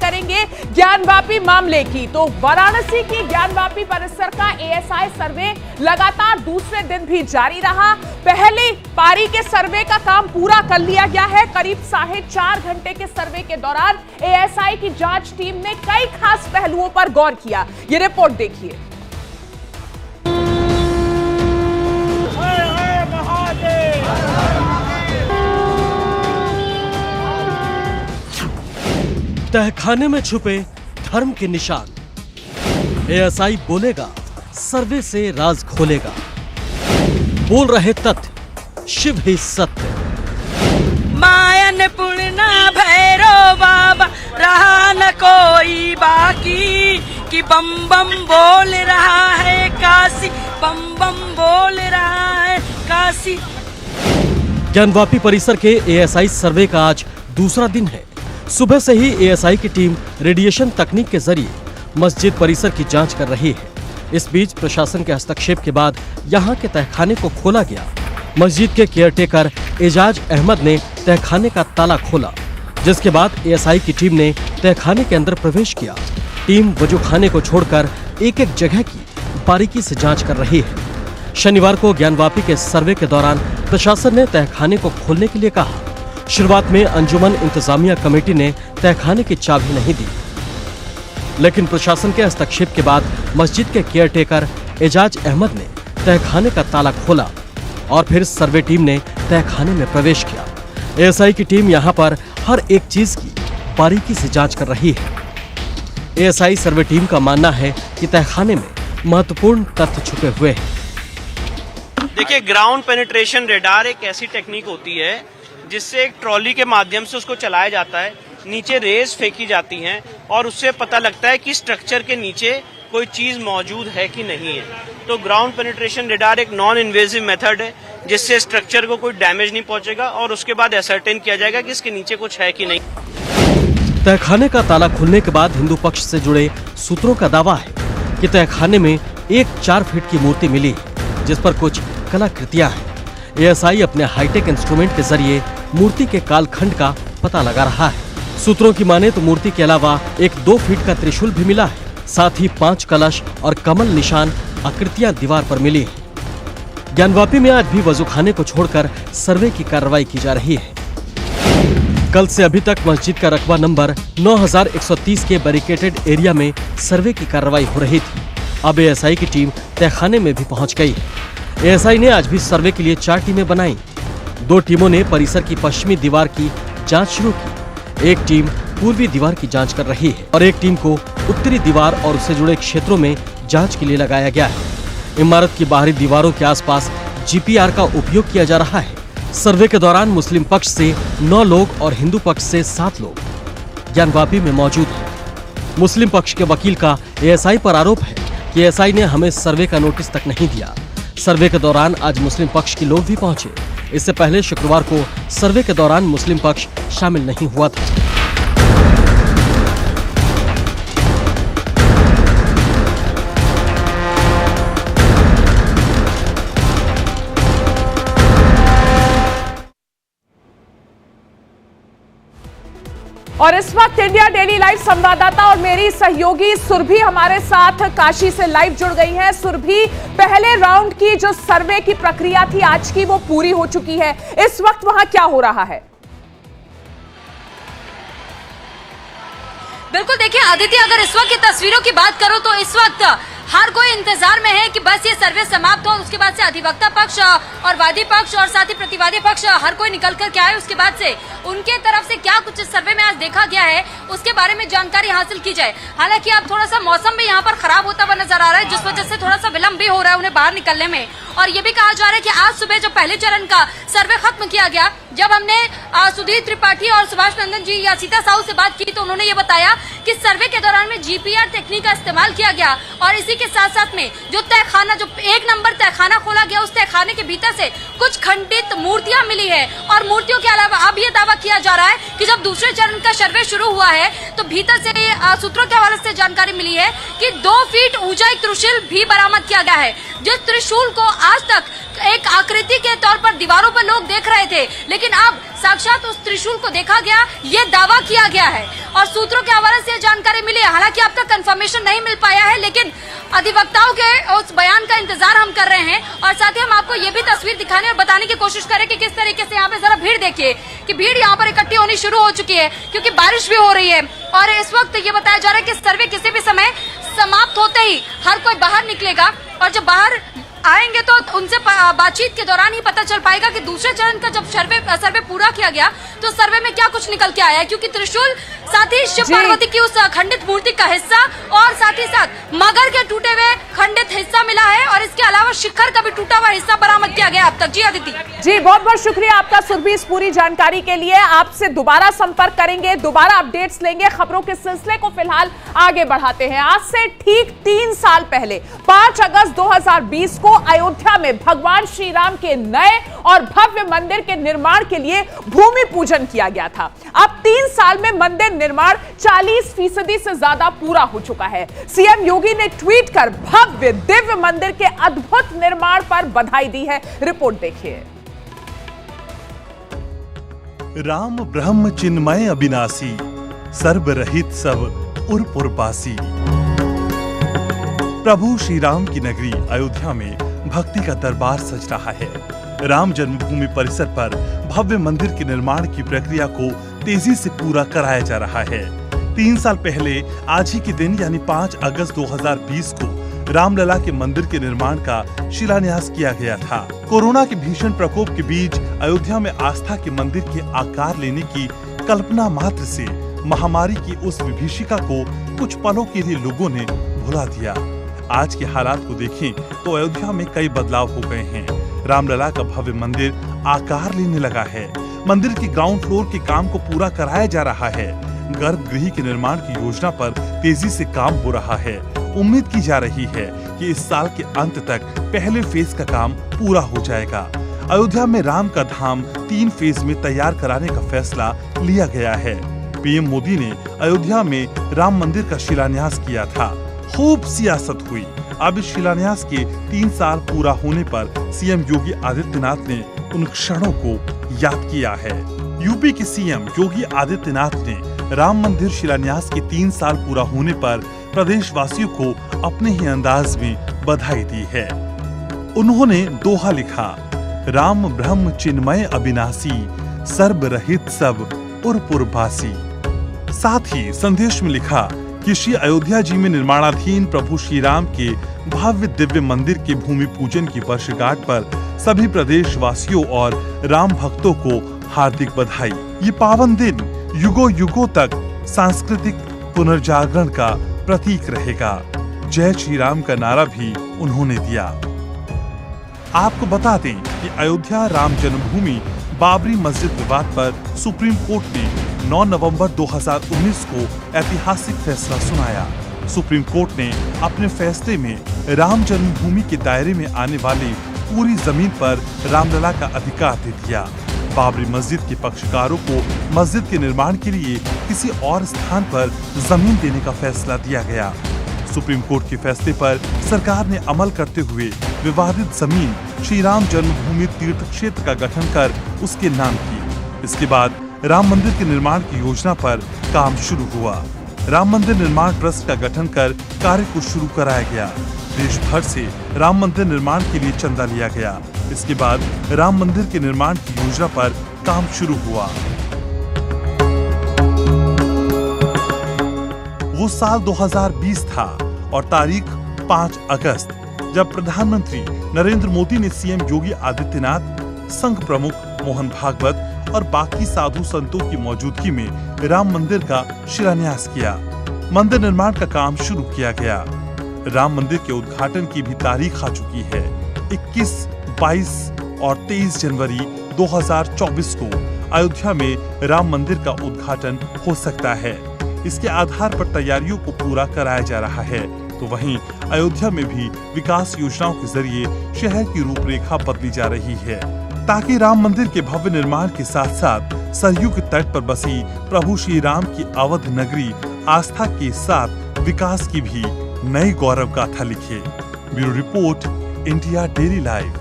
करेंगे ज्ञानवापी मामले की। तो वाराणसी की ज्ञानवापी परिसर का एएसआई सर्वे लगातार दूसरे दिन भी जारी रहा। पहली पारी के सर्वे का काम पूरा कर लिया गया है। करीब 4.5 घंटे के सर्वे के दौरान एएसआई की जांच टीम ने कई खास पहलुओं पर गौर किया। ये रिपोर्ट देखिए। तहखाने में छुपे धर्म के निशान, एएसआई बोलेगा, सर्वे से राज खोलेगा। बोल रहे तथ्य, शिव ही सत्य। मायन पूर्णा भैरो बाबा, रहा न कोई बाकी, कि बम बम बोल रहा है काशी, बम बम बोल रहा है काशी। ज्ञानवापी परिसर के एएसआई सर्वे का आज दूसरा दिन है। सुबह से ही एएसआई की टीम रेडिएशन तकनीक के जरिए मस्जिद परिसर की जांच कर रही है। इस बीच प्रशासन के हस्तक्षेप के बाद यहां के तहखाने को खोला गया। मस्जिद के केयरटेकर एजाज अहमद ने तहखाने का ताला खोला, जिसके बाद एएसआई की टीम ने तहखाने के अंदर प्रवेश किया। टीम वजूखाने को छोड़कर एक एक जगह की बारीकी से जांच कर रही है। शनिवार को ज्ञानवापी के सर्वे के दौरान प्रशासन ने तहखाने को खोलने के लिए कहा। शुरुआत में अंजुमन इंतजामिया कमेटी ने तहखाने की चाबी नहीं दी, लेकिन प्रशासन के हस्तक्षेप के बाद मस्जिद के केयरटेकर एजाज अहमद ने तहखाने का ताला खोला और फिर सर्वे टीम ने तहखाने में प्रवेश किया। एएसआई की टीम यहां पर हर एक चीज की बारीकी से जांच कर रही है। एएसआई सर्वे टीम का मानना है कि तहखाने में महत्वपूर्ण तथ्य छुपे हुए हैं। देखिए, ग्राउंड पेनिट्रेशन रेडार एक ऐसी टेक्निक होती है जिससे एक ट्रॉली के माध्यम से उसको चलाया जाता है, नीचे रेस फेंकी जाती हैं और उससे पता लगता है कि स्ट्रक्चर के नीचे कोई चीज मौजूद है कि नहीं है। तो ग्राउंड पेनिट्रेशन रेडार एक नॉन इन्वेजिव मेथड है जिससे स्ट्रक्चर को कोई डैमेज नहीं पहुंचेगा और उसके बाद असर्टेन किया जाएगा कि इसके नीचे कुछ है कि नहीं। तहखाने का ताला खुलने के बाद हिंदू पक्ष से जुड़े सूत्रों का दावा है कि तहखाने में एक 4 फीट की मूर्ति मिली, जिस पर कुछ कलाकृतियां हैं। एएसआई अपने हाईटेक इंस्ट्रूमेंट के जरिए मूर्ति के कालखंड का पता लगा रहा है। सूत्रों की माने तो मूर्ति के अलावा एक 2 फीट का त्रिशूल भी मिला है। साथ ही 5 कलश और कमल निशान आकृतियां दीवार पर मिली है। ज्ञानवापी में आज भी वजूखाने को छोड़कर सर्वे की कार्रवाई की जा रही है। कल से अभी तक मस्जिद का रकबा नंबर 9130 के बैरिकेटेड एरिया में सर्वे की कार्रवाई हो रही थी। अब एएसआई की टीम तहखाने में भी पहुंच गई है। एएसआई ने आज भी सर्वे के लिए 4 टीमें बनाई। 2 टीमों ने परिसर की पश्चिमी दीवार की जांच शुरू की। एक टीम पूर्वी दीवार की जांच कर रही है और एक टीम को उत्तरी दीवार और उससे जुड़े क्षेत्रों में जांच के लिए लगाया गया है। इमारत की बाहरी दीवारों के आसपास जीपीआर का उपयोग किया जा रहा है। सर्वे के दौरान मुस्लिम पक्ष से 9 लोग और हिंदू पक्ष से 7 लोग ज्ञानवापी में मौजूद हैं। मुस्लिम पक्ष के वकील का एएसआई पर आरोप है कि एएसआई ने हमें सर्वे का नोटिस तक नहीं दिया। सर्वे के दौरान आज मुस्लिम पक्ष के लोग भी पहुंचे। इससे पहले शुक्रवार को सर्वे के दौरान मुस्लिम पक्ष शामिल नहीं हुआ था। और इस वक्त इंडिया डेली लाइव संवाददाता और मेरी सहयोगी सुरभि हमारे साथ काशी से लाइव जुड़ गई है। सुरभि, पहले राउंड की जो सर्वे की प्रक्रिया थी आज की वो पूरी हो चुकी है। इस वक्त वहां क्या हो रहा है? बिल्कुल, देखिए आदित्य, अगर इस वक्त की तस्वीरों की बात करो तो इस वक्त हर कोई इंतजार में है कि बस ये सर्वे समाप्त हो। उसके बाद से अधिवक्ता पक्ष और वादी पक्ष और साथ ही प्रतिवादी पक्ष हर कोई निकल कर के आए। उसके बाद से उनके तरफ से क्या कुछ इस सर्वे में आज देखा गया है उसके बारे में जानकारी हासिल की जाए। हालांकि अब थोड़ा सा मौसम भी यहाँ पर खराब होता हुआ नजर आ रहा है, जिस वजह से थोड़ा सा विलंब भी हो रहा है उन्हें बाहर निकलने में। और ये भी कहा जा रहा है कि आज सुबह जब पहले चरण का सर्वे खत्म किया गया, जब हमने सुधीर त्रिपाठी और सुभाष नंदन जी या सीता साहू से बात की तो उन्होंने ये बताया कि सर्वे के दौरान में जीपीआर टेक्निक का इस्तेमाल किया गया और इसी के साथ साथ में जो तहखाना, जो 1 नंबर तहखाना खोला गया, उस तहखाने के भीतर से कुछ खंडित मूर्तियां मिली है। और मूर्तियों के अलावा अब ये दावा किया जा रहा है कि जब दूसरे चरण का सर्वे शुरू हुआ है तो भीतर से सूत्रों के हवाले से जानकारी मिली है कि 2 फीट ऊंचा एक त्रिशूल भी बरामद किया गया है। जिस त्रिशूल को आज तक एक आकृति के तौर पर दीवारों पर लोग देख रहे थे, लेकिन अब साक्षात उस त्रिशूल को देखा गया, ये दावा किया गया है। और सूत्रों के हवाले से जानकारी मिली है। हालांकि आपका कंफर्मेशन नहीं मिल पाया है, लेकिन अधिवक्ताओं के उस बयान का इंतजार हम कर रहे हैं और साथ ही हम आपको ये भी तस्वीर दिखाने और बताने की कोशिश करें कि किस तरीके से यहाँ पे जरा भीड़ देखिए कि भीड़ यहाँ पर इकट्ठी होनी शुरू हो चुकी है, क्योंकि बारिश भी हो रही है और इस वक्त ये बताया जा रहा है कि सर्वे किसी भी समय समाप्त होते ही हर कोई बाहर निकलेगा और जब बाहर आएंगे तो उनसे बातचीत के दौरान ही पता चल पाएगा कि दूसरे चरण का जब सर्वे पूरा किया गया तो सर्वे में क्या कुछ निकल के आया है, क्योंकि त्रिशूल साथ ही शिव पार्वती की उस खंडित मूर्ति का हिस्सा और साथ ही साथ मगर के टूटे हुए खंडित हिस्सा मिला है और इसके अलावा शिखर का भी टूटा हुआ हिस्सा बरामद किया गया अब तक। जी अदिति जी, बहुत बहुत शुक्रिया आपका सुरभि इस पूरी जानकारी के लिए। आपसे दोबारा संपर्क करेंगे, दोबारा अपडेट्स लेंगे। खबरों के सिलसिले को फिलहाल आगे बढ़ाते हैं। आज से ठीक 3 साल पहले 5 अगस्त 2020 को अयोध्या में भगवान श्री राम के नए और भव्य मंदिर के निर्माण के लिए भूमि पूजन किया गया था। अब 3 साल में मंदिर निर्माण 40% से ज्यादा पूरा हो चुका है। सीएम योगी ने ट्वीट कर भव्य दिव्य मंदिर के अद्भुत निर्माण पर बधाई दी है। रिपोर्ट देखिए। राम ब्रह्म चिन्मय अविनाशी, सर्वरहित सब उर्पुरपासी। प्रभु श्री राम की नगरी अयोध्या में भक्ति का दरबार सज रहा है। राम जन्मभूमि परिसर पर भव्य मंदिर के निर्माण की प्रक्रिया को तेजी से पूरा कराया जा रहा है। 3 साल पहले आज ही के दिन यानी 5 अगस्त 2020 को रामलला के मंदिर के निर्माण का शिलान्यास किया गया था। कोरोना के भीषण प्रकोप के बीच अयोध्या में आस्था के मंदिर के आकार लेने की कल्पना मात्र से महामारी की उस विभीषिका को कुछ पलों के लिए लोगों ने भुला दिया। आज के हालात को देखें तो अयोध्या में कई बदलाव हो गए हैं। रामलला का भव्य मंदिर आकार लेने लगा है। मंदिर के ग्राउंड फ्लोर के काम को पूरा कराया जा रहा है। गर्भगृह के निर्माण की योजना पर तेजी से काम हो रहा है। उम्मीद की जा रही है कि इस साल के अंत तक पहले फेज का काम पूरा हो जाएगा। अयोध्या में राम का धाम 3 फेज में तैयार कराने का फैसला लिया गया है। पीएम मोदी ने अयोध्या में राम मंदिर का शिलान्यास किया था। खूब सियासत हुई। अब इस शिलान्यास के 3 साल पूरा होने पर सीएम योगी आदित्यनाथ ने उन क्षणों को याद किया है। यूपी के सीएम योगी आदित्यनाथ ने राम मंदिर शिलान्यास के 3 साल पूरा होने पर प्रदेशवासियों को अपने ही अंदाज में बधाई दी है। उन्होंने दोहा लिखा, राम ब्रह्म चिन्मय अविनाशी, सर्वरहित सब उर्पुरपासी। साथ ही संदेश में लिखा कि श्री अयोध्या जी में निर्माणाधीन प्रभु श्री राम के भव्य दिव्य मंदिर के भूमि पूजन की वर्षगांठ पर सभी प्रदेशवासियों और राम भक्तों को हार्दिक बधाई। ये पावन दिन युगों युगों तक सांस्कृतिक पुनर्जागरण का प्रतीक रहेगा। जय श्री राम का नारा भी उन्होंने दिया। आपको बता दें कि अयोध्या राम जन्मभूमि बाबरी मस्जिद विवाद पर सुप्रीम कोर्ट ने 9 नवंबर 2019 को ऐतिहासिक फैसला सुनाया। सुप्रीम कोर्ट ने अपने फैसले में राम जन्मभूमि के दायरे में आने वाली पूरी जमीन पर रामलला का अधिकार दे दिया। बाबरी मस्जिद के पक्षकारों को मस्जिद के निर्माण के लिए किसी और स्थान पर जमीन देने का फैसला दिया गया। सुप्रीम कोर्ट के फैसले पर सरकार ने अमल करते हुए विवादित जमीन श्री राम जन्मभूमि तीर्थ क्षेत्र का गठन कर उसके नाम की। इसके बाद राम मंदिर के निर्माण की योजना पर काम शुरू हुआ। राम मंदिर निर्माण ट्रस्ट का गठन कर कार्य को शुरू कराया गया। देश भर से राम मंदिर निर्माण के लिए चंदा लिया गया। इसके बाद राम मंदिर के निर्माण की योजना पर काम शुरू हुआ। वो साल 2020 था और तारीख 5 अगस्त जब प्रधानमंत्री नरेंद्र मोदी ने सीएम योगी आदित्यनाथ, संघ प्रमुख मोहन भागवत और बाकी साधु संतों की मौजूदगी में राम मंदिर का शिलान्यास किया। मंदिर निर्माण का काम शुरू किया गया। राम मंदिर के उद्घाटन की भी तारीख आ चुकी है। 21, 22 और 23 जनवरी 2024 को अयोध्या में राम मंदिर का उद्घाटन हो सकता है। इसके आधार पर तैयारियों को पूरा कराया जा रहा है। तो वहीं अयोध्या में भी विकास योजनाओं के जरिए शहर की रूपरेखा बदली जा रही है, ताकि राम मंदिर के भव्य निर्माण के साथ साथ सरयू के तट पर बसी प्रभु श्री राम की अवध नगरी आस्था के साथ विकास की भी नई गौरव गाथा लिखे। Bureau report, India daily live.